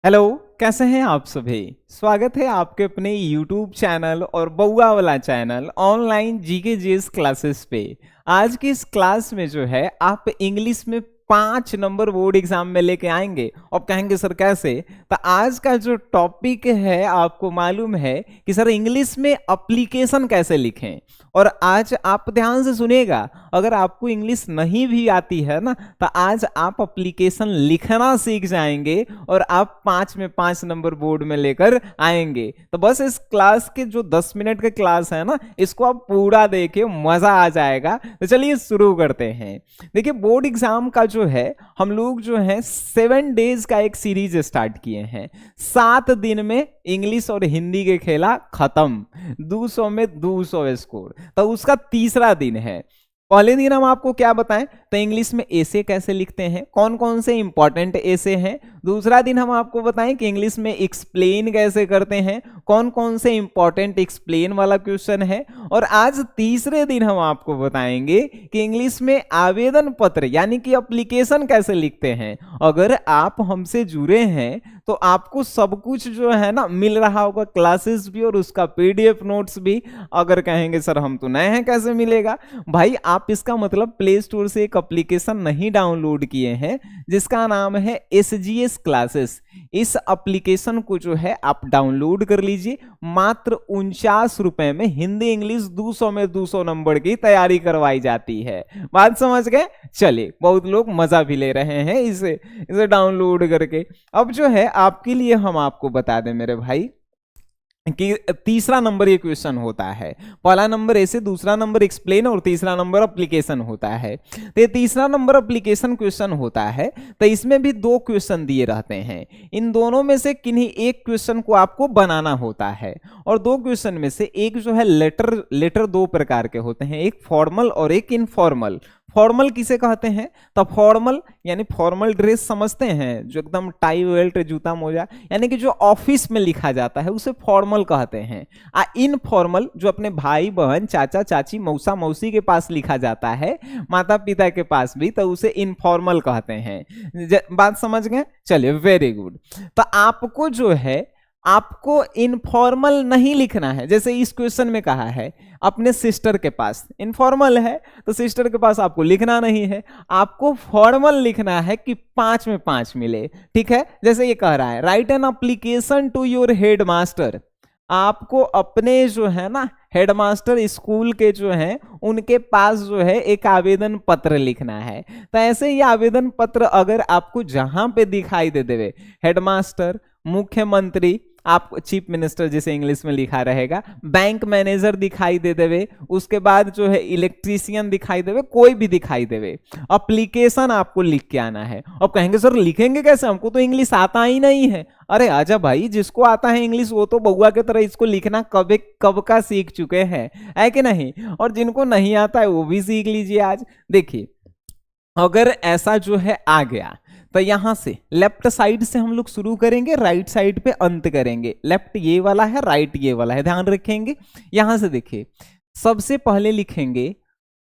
Hello, कैसे हैं आप सभी। स्वागत है आपके अपने YouTube चैनल और बउआ वाला channel online GK GS classes पे। आज की इस क्लास में जो है आप इंग्लिश में 5 नंबर बोर्ड एग्जाम में लेके आएंगे और कहेंगे सर कैसे। तो आज का जो टॉपिक है आपको मालूम है कि सर इंग्लिश में एप्लीकेशन कैसे लिखें। और आज आप ध्यान से सुनिएगा, अगर आपको इंग्लिश नहीं भी आती है ना तो आज आप एप्लीकेशन लिखना सीख जाएंगे और आप 5 में 5 नंबर बोर्ड में लेकर आएंगे। तो बस इस क्लास के जो 10 मिनट का क्लास है ना, इसको आप पूरा देखिए, मजा आ जाएगा। तो चलिए शुरू करते हैं। देखिए बोर्ड एग्जाम का जो है हम लोग जो है 7 डेज का एक सीरीज स्टार्ट किए हैं। 7 दिन में इंग्लिश और हिंदी के खेला खत्म, 200 में 200 स्कोर। तो उसका तीसरा दिन है। पहले दिन हम आपको क्या बताएं तो इंग्लिश में ऐसे कैसे लिखते हैं, कौन कौन से इंपॉर्टेंट ऐसे हैं। दूसरा दिन हम आपको बताएं कि इंग्लिश में एक्सप्लेन कैसे करते हैं, कौन कौन से इंपॉर्टेंट एक्सप्लेन वाला क्वेश्चन है। और आज तीसरे दिन हम आपको बताएंगे कि इंग्लिश में आवेदन पत्र यानी कि एप्लीकेशन कैसे लिखते हैं। अगर आप हमसे जुड़े हैं तो आपको सब कुछ जो है ना मिल रहा होगा, क्लासेस भी और उसका पीडीएफ नोट्स भी। अगर कहेंगे सर हम तो नए हैं कैसे मिलेगा, भाई आप इसका मतलब प्ले स्टोर से एक एप्लीकेशन नहीं डाउनलोड किए हैं जिसका नाम है SGS क्लासेस। इस एप्लीकेशन को जो है आप डाउनलोड कर लीजिए। मात्र 49 रुपए में हिंदी इंग्लिश 200 में 200 नंबर की तैयारी करवाई जाती है। बात समझ गए। चलिए, बहुत लोग मजा भी ले रहे हैं इसे डाउनलोड करके। अब जो है आपके लिए हम आपको बता दें मेरे भाई कि तीसरा नंबर ये क्वेश्चन होता है। पहला नंबर ऐसे, दूसरा नंबर एक्सप्लेन और तीसरा नंबर एप्लीकेशन होता है। तो ये तीसरा नंबर एप्लीकेशन क्वेश्चन होता है। तो इसमें भी 2 क्वेश्चन दिए रहते हैं। इन दोनों में से किन्हीं एक क्वेश्चन को आपको बनाना होता है। और 2 क्वेश्चन में से एक जो है लेटर 2 प्रकार के होते हैं, एक फॉर्मल और एक इनफॉर्मल। फॉर्मल किसे कहते हैं तो फॉर्मल यानी फॉर्मल ड्रेस समझते हैं, जो एकदम टाई बेल्ट जूता मोजा यानी कि जो ऑफिस में लिखा जाता है उसे फॉर्मल कहते हैं। इनफॉर्मल जो अपने भाई बहन चाचा चाची मौसा मौसी के पास लिखा जाता है, माता पिता के पास भी, तो उसे इनफॉर्मल कहते हैं। बात समझ गए। चलिए, वेरी गुड। तो आपको जो है आपको इनफॉर्मल नहीं लिखना है। जैसे इस क्वेश्चन में कहा है अपने सिस्टर के पास, इनफॉर्मल है तो सिस्टर के पास आपको लिखना नहीं है, आपको फॉर्मल लिखना है कि 5 में 5 मिले। ठीक है, जैसे ये कह रहा है write an application to your headmaster. आपको अपने जो है ना हेडमास्टर स्कूल के जो हैं उनके पास जो है एक आवेदन पत्र लिखना है। तो ऐसे ही आवेदन पत्र अगर आपको जहां पे दिखाई दे देवे, हेडमास्टर, मुख्यमंत्री, आप चीफ मिनिस्टर जिसे इंग्लिश में लिखा रहेगा, बैंक मैनेजर दिखाई दे देवे, उसके बाद जो है इलेक्ट्रीशियन दिखाई देवे, कोई भी दिखाई देवे, एप्लीकेशन आपको लिख के आना है। अब कहेंगे सर लिखेंगे कैसे, हमको तो इंग्लिश आता ही नहीं है। अरे आजा भाई, जिसको आता है इंग्लिश वो तो बउआ की तरह इसको लिखना कब का सीख चुके हैं, है कि नहीं। और जिनको नहीं आता है वो भी सीख लीजिए आज। देखिए, अगर ऐसा जो है आ गया तो यहां से लेफ्ट साइड से हम लोग शुरू करेंगे, राइट साइड पे अंत करेंगे। लेफ्ट ये वाला है, राइट ये वाला है, ध्यान रखेंगे। यहां से देखिए, सबसे पहले लिखेंगे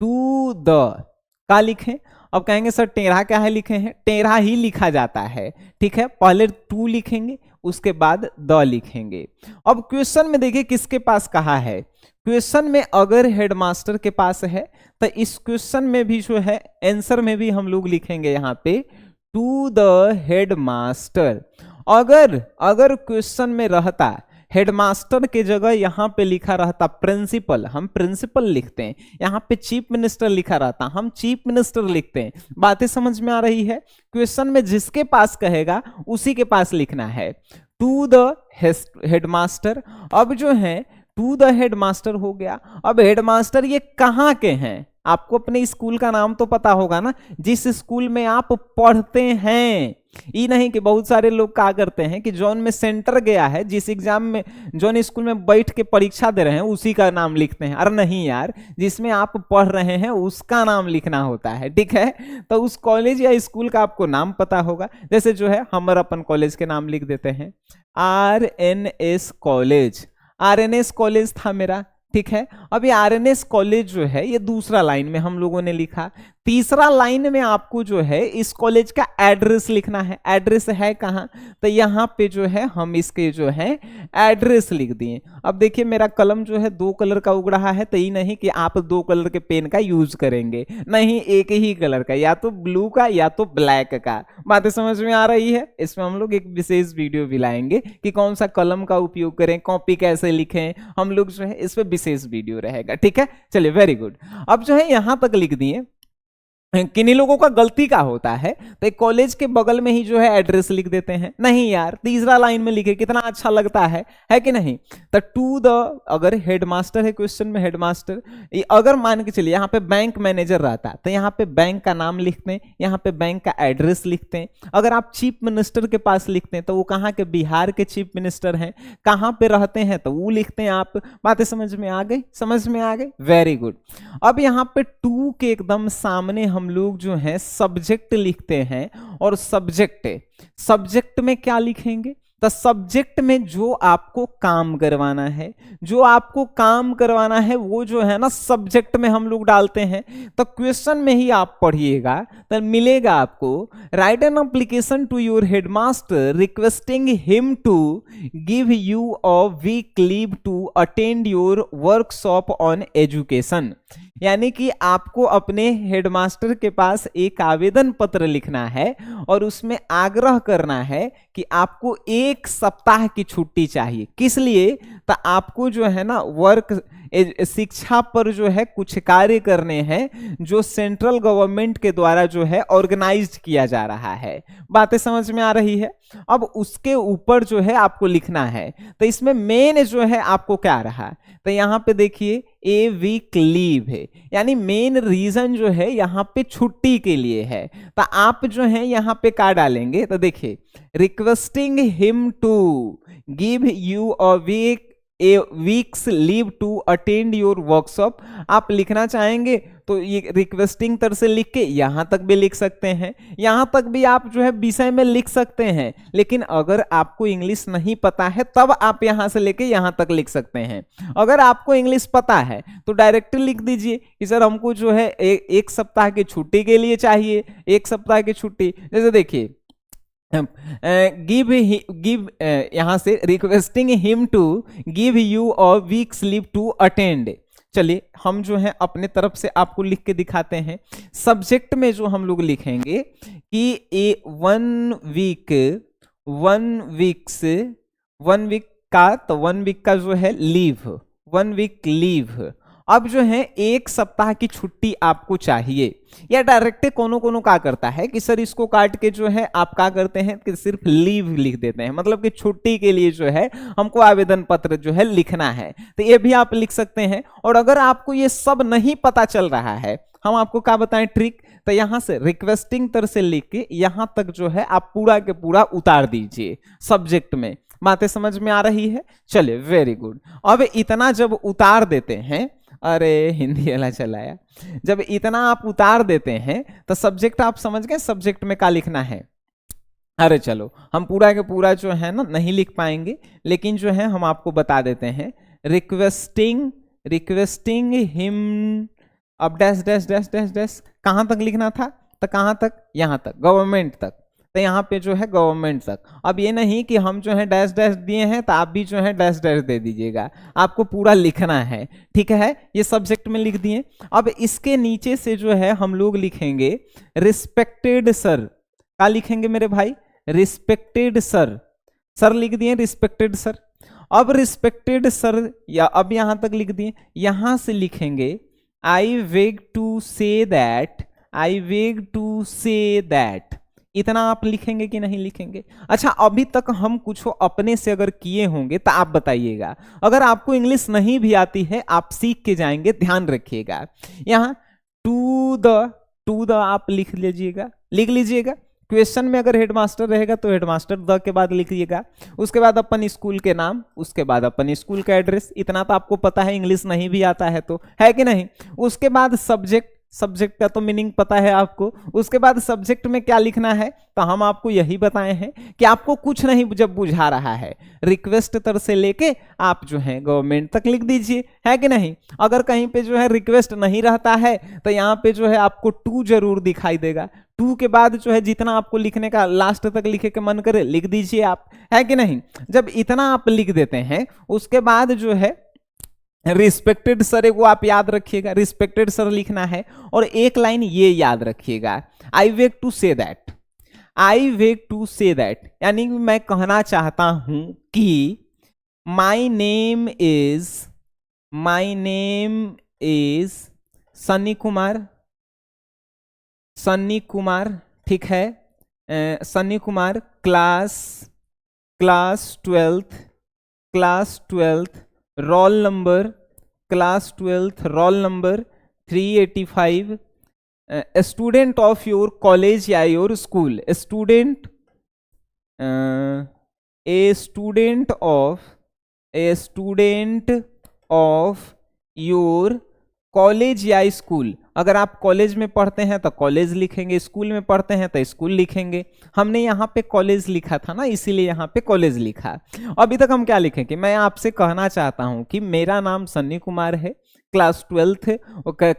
टू द का लिखें। अब कहेंगे सर टेढ़ा क्या है लिखे हैं, टेढ़ा ही लिखा जाता है। ठीक है, पहले टू लिखेंगे उसके बाद द लिखेंगे। अब क्वेश्चन में देखिए किसके पास कहा है, क्वेश्चन में अगर हेडमास्टर के पास है तो इस क्वेश्चन में भी जो है आंसर में भी हम लोग लिखेंगे यहां पे टू द हेडमास्टर। अगर क्वेश्चन में रहता हेडमास्टर के जगह यहां पे लिखा रहता प्रिंसिपल, हम प्रिंसिपल लिखते हैं। यहां पे चीफ मिनिस्टर लिखा रहता, हम चीफ मिनिस्टर लिखते हैं। बातें समझ में आ रही है। क्वेश्चन में जिसके पास कहेगा उसी के पास लिखना है टू द हेडमास्टर। अब जो है टू द हेडमास्टर हो गया। अब हेडमास्टर ये कहाँ के हैं, आपको अपने स्कूल का नाम तो पता होगा ना, जिस स्कूल में आप पढ़ते हैं। ये नहीं कि बहुत सारे लोग क्या करते हैं कि जौन में सेंटर गया है, जिस एग्जाम में जौन स्कूल में बैठ के परीक्षा दे रहे हैं उसी का नाम लिखते हैं। अरे नहीं यार, जिसमें आप पढ़ रहे हैं उसका नाम लिखना होता है। ठीक है, तो उस कॉलेज या स्कूल का आपको नाम पता होगा। जैसे जो है हम अपन कॉलेज के नाम लिख देते हैं RNS कॉलेज। RNS कॉलेज था मेरा। ठीक है, अब ये RNS कॉलेज जो है ये दूसरा लाइन में हम लोगों ने लिखा। तीसरा लाइन में आपको जो है इस कॉलेज का एड्रेस लिखना है। एड्रेस है कहाँ, तो यहाँ पे जो है हम इसके जो है एड्रेस लिख दिए। अब देखिए मेरा कलम जो है 2 कलर का उग रहा है, तो ये नहीं कि आप 2 कलर के पेन का यूज करेंगे, नहीं, एक ही कलर का, या तो ब्लू का या तो ब्लैक का। बातें समझ में आ रही है? इसमें हम लोग एक विशेष वीडियो भी लाएंगे कि कौन सा कलम का उपयोग करें, कॉपी कैसे लिखें, हम लोग जो है इस पे विशेष वीडियो रहेगा, ठीक है। चलिए वेरी गुड। अब जो है यहां तक लिख दिए। किन्हीं लोगों का गलती का होता है तो एक कॉलेज के बगल में ही जो है एड्रेस लिख देते हैं, नहीं यार, तीसरा लाइन में लिखे, कितना अच्छा लगता है कि नहीं। तो टू द, अगर हेडमास्टर है क्वेश्चन में, हेडमास्टर, अगर मान के चलिए यहाँ पे बैंक मैनेजर रहता तो यहाँ पे बैंक का नाम लिखते हैं, यहाँ पे बैंक का एड्रेस लिखते हैं। अगर आप चीफ मिनिस्टर के पास लिखते हैं तो वो कहाँ के, बिहार के चीफ मिनिस्टर हैं, कहाँ पे रहते हैं तो वो लिखते हैं आप। बातें समझ में आ गई? समझ में आ गई, वेरी गुड। अब यहाँ पे टू के एकदम सामने हम लोग जो है सब्जेक्ट लिखते हैं, और सब्जेक्ट में क्या लिखेंगे, तो सब्जेक्ट में जो आपको काम करवाना है, वो जो है ना सब्जेक्ट में हम लोग डालते हैं। तो क्वेश्चन में ही आप पढ़िएगा तो मिलेगा आपको, write an application to your headmaster requesting him to give you a week leave to attend your workshop on education. यानी कि आपको अपने हेडमास्टर के पास एक आवेदन पत्र लिखना है और उसमें आग्रह करना है कि आपको 1 सप्ताह की छुट्टी चाहिए। किस लिए? तो आपको जो है ना शिक्षा पर जो है कुछ कार्य करने हैं जो सेंट्रल गवर्नमेंट के द्वारा जो है ऑर्गेनाइज्ड किया जा रहा है। बातें समझ में आ रही है? अब उसके ऊपर जो है आपको लिखना है। तो इसमें मेन जो है आपको क्या रहा, तो यहाँ पे देखिए ए वीक लीव है, यानी मेन रीजन जो है यहाँ पे छुट्टी के लिए है। तो आप जो है यहाँ पे क्या डालेंगे, तो देखिए requesting him to give you a weeks leave to attend your workshop. आप लिखना चाहेंगे तो ये रिक्वेस्टिंग तरह से लिख के यहां तक भी लिख सकते हैं, यहां तक भी आप जो है विषय में लिख सकते हैं। लेकिन अगर आपको इंग्लिश नहीं पता है तब आप यहां से लेके यहां तक लिख सकते हैं। अगर आपको इंग्लिश पता है तो डायरेक्टली लिख दीजिए कि सर हमको जो है एक सप्ताह की छुट्टी के लिए चाहिए, 1 सप्ताह की छुट्टी। जैसे देखिए गिव यहां से requesting him to give you a weeks leave to attend. चलिए हम जो है अपने तरफ से आपको लिख के दिखाते हैं। सब्जेक्ट में जो हम लोग लिखेंगे कि 1 वीक का, तो 1 वीक का जो है लीव, 1 वीक लीव। अब जो है 1 सप्ताह की छुट्टी आपको चाहिए। या डायरेक्ट कोनो क्या करता है कि सर इसको काट के जो है आप क्या करते हैं कि सिर्फ लीव लिख देते हैं, मतलब कि छुट्टी के लिए जो है हमको आवेदन पत्र जो है लिखना है, तो ये भी आप लिख सकते हैं। और अगर आपको ये सब नहीं पता चल रहा है, हम आपको क्या बताएं ट्रिक, तो यहां से रिक्वेस्टिंग तरह से लिख के यहां तक जो है आप पूरा के पूरा उतार दीजिए सब्जेक्ट में। बातें समझ में आ रही है? चलिए वेरी गुड। अब इतना जब उतार देते हैं, अरे हिंदी वाला चलाया, जब इतना आप उतार देते हैं तो सब्जेक्ट आप समझ गए, सब्जेक्ट में क्या लिखना है। अरे चलो हम पूरा के पूरा जो है ना नहीं लिख पाएंगे, लेकिन जो है हम आपको बता देते हैं। रिक्वेस्टिंग हिम, अब dash dash dash dash dash, कहां तक लिखना था, तो कहां तक, यहां तक, गवर्नमेंट तक। तो यहाँ पे जो है गवर्नमेंट तक। अब ये नहीं कि हम जो है डैश डैश दिए हैं तो आप भी जो है डैश डैश दे दीजिएगा, आपको पूरा लिखना है, ठीक है। ये सब्जेक्ट में लिख दिए। अब इसके नीचे से जो है हम लोग लिखेंगे रिस्पेक्टेड सर। क्या लिखेंगे मेरे भाई? Respected sir. सर लिख दिए रिस्पेक्टेड सर। अब रिस्पेक्टेड सर, या अब यहां तक लिख दिए, यहां से लिखेंगे आई वेग टू से दैट, आई वेग टू से दैट। इतना आप लिखेंगे कि नहीं लिखेंगे? अच्छा, अभी तक हम कुछ अपने से अगर किए होंगे तो आप बताइएगा। अगर आपको इंग्लिश नहीं भी आती है आप सीख के जाएंगे, ध्यान रखिएगा। यहाँ टू द आप लिख लीजिएगा। क्वेश्चन में अगर हेडमास्टर रहेगा तो हेडमास्टर द के बाद लिखिएगा, उसके बाद अपन स्कूल के नाम, उसके बाद अपन स्कूल का एड्रेस। इतना तो आपको पता है, इंग्लिश नहीं भी आता है तो, है कि नहीं। उसके बाद सब्जेक्ट, सब्जेक्ट का तो मीनिंग पता है आपको। उसके बाद सब्जेक्ट में क्या लिखना है, तो हम आपको यही बताए हैं कि आपको कुछ नहीं जब बुझा रहा है, रिक्वेस्ट तर से लेके आप जो है गवर्नमेंट तक लिख दीजिए, है कि नहीं। अगर कहीं पे जो है रिक्वेस्ट नहीं रहता है तो यहाँ पे जो है आपको टू जरूर दिखाई देगा, टू के बाद जो है जितना आपको लिखने का लास्ट तक लिखे के मन करे लिख दीजिए आप, है कि नहीं। जब इतना आप लिख देते हैं उसके बाद जो है रिस्पेक्टेड सर को आप याद रखिएगा, रिस्पेक्टेड सर लिखना है। और एक लाइन ये याद रखिएगा, I wake to say that, I wake to say that, यानी मैं कहना चाहता हूं कि my name is Sunny Kumar, Sunny Kumar, ठीक है, Sunny Kumar, class 12th roll number, class 12th roll number 385, student of your college या your school, student, a student of your college या स्कूल। अगर आप कॉलेज में पढ़ते हैं तो कॉलेज लिखेंगे, स्कूल में पढ़ते हैं तो स्कूल लिखेंगे। हमने यहाँ पे कॉलेज लिखा था ना, इसीलिए यहाँ पे कॉलेज लिखा। अभी तक हम क्या लिखें कि मैं आपसे कहना चाहता हूँ कि मेरा नाम सन्नी कुमार है, क्लास 12th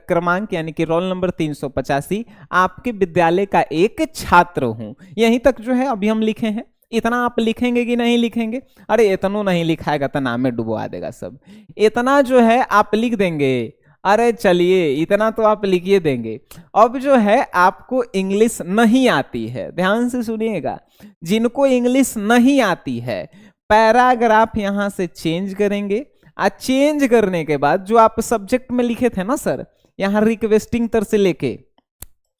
क्रमांक यानी कि रोल नंबर 385, आपके विद्यालय का एक छात्र हूँ। यहीं तक जो है अभी हम लिखे हैं। इतना आप लिखेंगे कि नहीं लिखेंगे? अरे इतना नहीं लिखाएगा तो नाम में डुबवा देगा सब। इतना जो है आप लिख देंगे, अरे चलिए इतना तो आप लिखिए देंगे। अब जो है आपको इंग्लिश नहीं आती है, ध्यान से सुनिएगा, जिनको इंग्लिश नहीं आती है पैराग्राफ यहां से चेंज करेंगे। चेंज करने के बाद जो आप सब्जेक्ट में लिखे थे ना सर, यहां रिक्वेस्टिंग तर से लेके,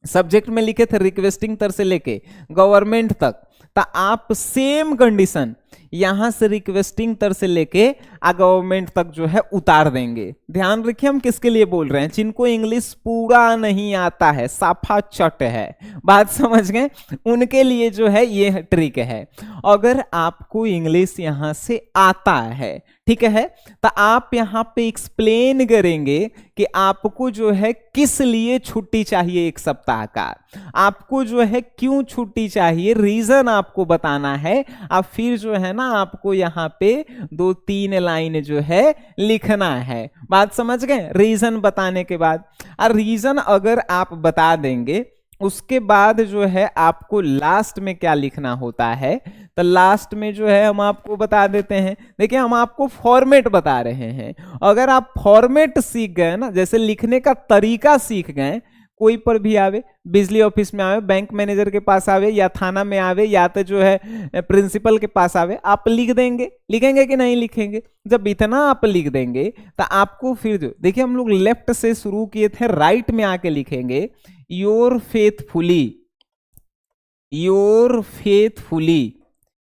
सब्जेक्ट में लिखे थे रिक्वेस्टिंग तर से लेके गवर्नमेंट तक, तो आप सेम कंडीशन यहां से रिक्वेस्टिंग तर से लेके गवर्नमेंट तक जो है उतार देंगे। ध्यान रखिए हम किसके लिए बोल रहे हैं, जिनको इंग्लिश पूरा नहीं आता है, साफा चट है, बात समझ गए, उनके लिए जो है ये ट्रिक है। अगर आपको इंग्लिश यहां से आता है, ठीक है, तो आप यहां पे एक्सप्लेन करेंगे कि आपको जो है किस लिए छुट्टी चाहिए एक सप्ताह का, आपको जो है क्यों छुट्टी चाहिए, रीजन आपको बताना है। अब फिर जो है ना आपको यहाँ पे 2-3 लाइन जो है लिखना है, बात समझ गए। रीजन बताने के बाद, और रीजन अगर आप बता देंगे उसके बाद जो है आपको लास्ट में क्या लिखना होता है, तो लास्ट में जो है हम आपको बता देते हैं। देखिए हम आपको फॉर्मेट बता रहे हैं, अगर आप फॉर्मेट सीख गए ना, जैसे लिखने का तरीका सीख गए, कोई पर भी आवे, बिजली ऑफिस में आवे, बैंक मैनेजर के पास आवे, या थाना में आवे, या तो जो है प्रिंसिपल के पास आवे, आप लिख देंगे। लिखेंगे कि नहीं लिखेंगे? जब इतना आप लिख देंगे तो आपको फिर जो देखिए हम लोग लेफ्ट से शुरू किए थे, राइट में आके लिखेंगे योर फेथफुली,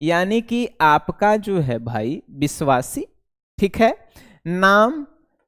यानी कि आपका जो है भाई विश्वासी, ठीक है।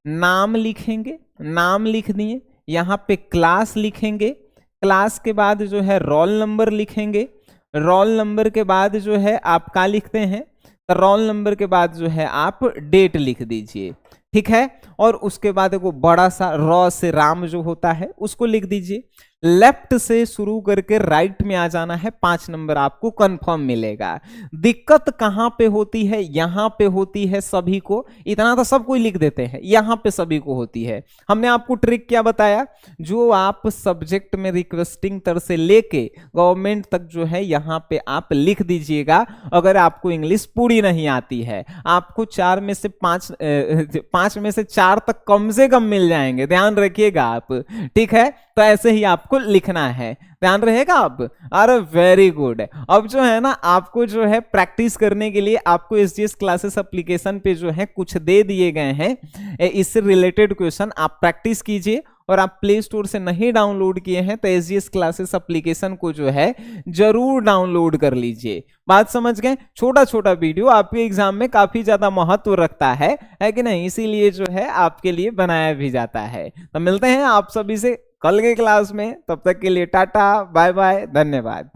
नाम लिखेंगे, नाम लिख दिए, यहां पे क्लास लिखेंगे, क्लास के बाद जो है रोल नंबर लिखेंगे, रोल नंबर के बाद जो है आप क्या लिखते हैं, तो रोल नंबर के बाद जो है आप डेट लिख दीजिए, ठीक है। और उसके बाद वो बड़ा सा रॉ से राम जो होता है उसको लिख दीजिए। लेफ्ट से शुरू करके राइट में आ जाना है, 5 नंबर आपको कंफर्म मिलेगा। दिक्कत कहां पे होती है, यहां पे होती है सभी को, इतना तो सब कोई लिख देते हैं, यहां पे सभी को होती है। हमने आपको ट्रिक क्या बताया, जो आप सब्जेक्ट में रिक्वेस्टिंग तर से लेके गवर्नमेंट तक जो है यहां पे आप लिख दीजिएगा। अगर आपको इंग्लिश पूरी नहीं आती है, आपको 5 में से 4 तक कम से कम मिल जाएंगे, ध्यान रखिएगा आप, ठीक है। तो ऐसे ही आपको लिखना है, ध्यान रहेगा आप। अरे वेरी गुड। अब जो है ना आपको जो है प्रैक्टिस करने के लिए आपको एसजीएस क्लासेस एप्लीकेशन पे जो है कुछ दे दिए गए हैं, इससे रिलेटेड क्वेश्चन आप प्रैक्टिस कीजिए। और आप प्ले स्टोर से नहीं डाउनलोड किए हैं तो एसजीएस क्लासेस एप्लीकेशन को जो है जरूर डाउनलोड कर लीजिए। बात समझ गए? छोटा छोटा वीडियो आपके एग्जाम में काफी ज्यादा महत्व रखता है कि नहीं, इसीलिए जो है आपके लिए बनाया भी जाता है। तो मिलते हैं आप सभी से कल के क्लास में, तब तक के लिए टाटा बाय बाय, धन्यवाद।